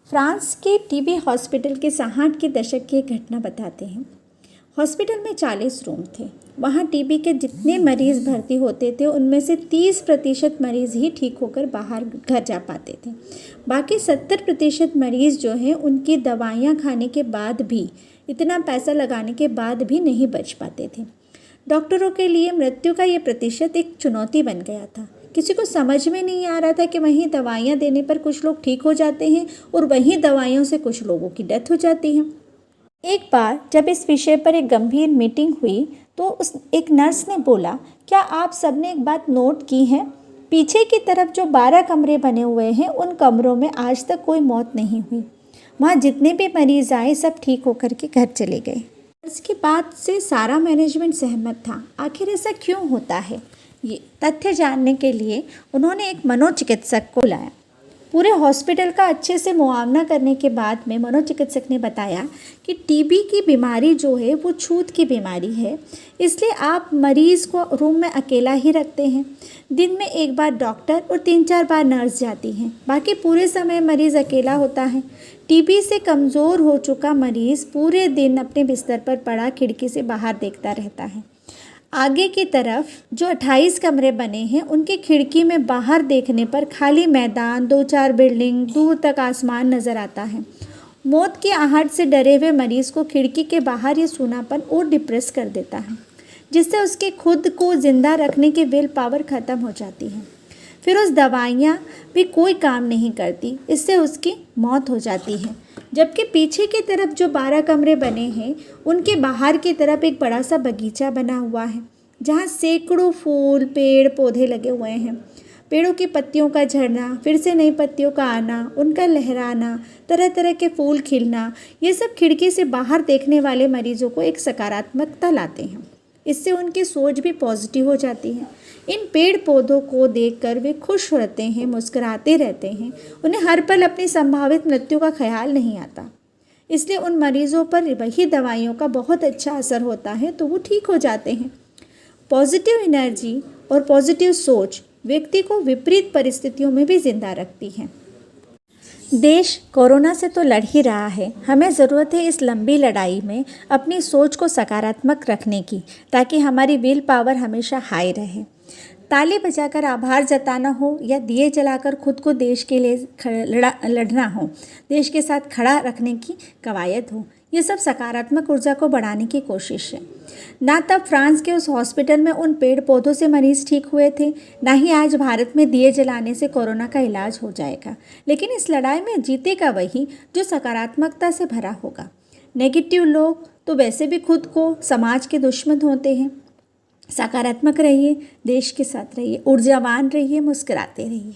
France के TB hospital के 60 के दशक की एक घटना बताते हैं। हॉस्पिटल में 40 रूम थे। वहाँ टीबी के जितने मरीज़ भर्ती होते थे उनमें से 30% मरीज़ ही ठीक होकर बाहर घर जा पाते थे। बाकी 70% मरीज़ जो हैं उनकी दवाइयाँ खाने के बाद भी, इतना पैसा लगाने के बाद भी नहीं बच पाते थे। डॉक्टरों के लिए मृत्यु का ये प्रतिशत एक चुनौती बन गया था। किसी को समझ में नहीं आ रहा था कि वहीं दवाइयाँ देने पर कुछ लोग ठीक हो जाते हैं और वहीं दवाइयों से कुछ लोगों की डेथ हो जाती है। एक बार जब इस विषय पर एक गंभीर मीटिंग हुई तो एक नर्स ने बोला, क्या आप सबने एक बात नोट की है? पीछे की तरफ जो 12 कमरे बने हुए हैं उन कमरों में आज तक कोई मौत नहीं हुई। वहाँ जितने भी मरीज़ आए सब ठीक होकर के घर चले गए। इसकी बात से सारा मैनेजमेंट सहमत था। आखिर ऐसा क्यों होता है? ये तथ्य जानने के लिए उन्होंने एक मनोचिकित्सक को बुलाया। पूरे हॉस्पिटल का अच्छे से मुआयना करने के बाद में मनोचिकित्सक ने बताया कि टीबी की बीमारी जो है वो छूत की बीमारी है, इसलिए आप मरीज़ को रूम में अकेला ही रखते हैं। दिन में एक बार डॉक्टर और 3-4 बार नर्स जाती हैं, बाकी पूरे समय मरीज़ अकेला होता है। टीबी से कमज़ोर हो चुका मरीज़ पूरे दिन अपने बिस्तर पर पड़ा खिड़की से बाहर देखता रहता है। आगे की तरफ जो 28 कमरे बने हैं उनकी खिड़की में बाहर देखने पर खाली मैदान, 2-4 बिल्डिंग, दूर तक आसमान नज़र आता है। मौत की आहट से डरे हुए मरीज़ को खिड़की के बाहर ये सूनापन और डिप्रेस कर देता है, जिससे उसके खुद को ज़िंदा रखने की विल पावर ख़त्म हो जाती है। फिर उस दवाइयाँ भी कोई काम नहीं करती, इससे उसकी मौत हो जाती है। जबकि पीछे की तरफ जो 12 कमरे बने हैं उनके बाहर की तरफ एक बड़ा सा बगीचा बना हुआ है, जहाँ सैकड़ों फूल, पेड़, पौधे लगे हुए हैं। पेड़ों की पत्तियों का झड़ना, फिर से नई पत्तियों का आना, उनका लहराना, तरह तरह के फूल खिलना, ये सब खिड़की से बाहर देखने वाले मरीजों को एक सकारात्मकता लाते हैं। इससे उनकी सोच भी पॉजिटिव हो जाती है। इन पेड़ पौधों को देखकर वे खुश रहते हैं, मुस्कुराते रहते हैं। उन्हें हर पल अपनी संभावित मृत्यु का ख्याल नहीं आता। इसलिए उन मरीज़ों पर वही दवाइयों का बहुत अच्छा असर होता है, तो वो ठीक हो जाते हैं। पॉजिटिव एनर्जी और पॉजिटिव सोच व्यक्ति को विपरीत परिस्थितियों में भी जिंदा रखती है। देश कोरोना से तो लड़ ही रहा है। हमें ज़रूरत है इस लंबी लड़ाई में अपनी सोच को सकारात्मक रखने की, ताकि हमारी विल पावर हमेशा हाई रहे। ताली बजाकर आभार जताना हो या दिए जलाकर खुद को देश के लिए लड़ना हो, देश के साथ खड़ा रखने की कवायद हो, ये सब सकारात्मक ऊर्जा को बढ़ाने की कोशिश है। ना तब फ्रांस के उस हॉस्पिटल में उन पेड़ पौधों से मरीज़ ठीक हुए थे, ना ही आज भारत में दिए जलाने से कोरोना का इलाज हो जाएगा। लेकिन इस लड़ाई में जीतेगा वही जो सकारात्मकता से भरा होगा। नेगेटिव लोग तो वैसे भी खुद को समाज के दुश्मन होते हैं। सकारात्मक रहिए, देश के साथ रहिए, ऊर्जावान रहिए, मुस्कुराते रहिए।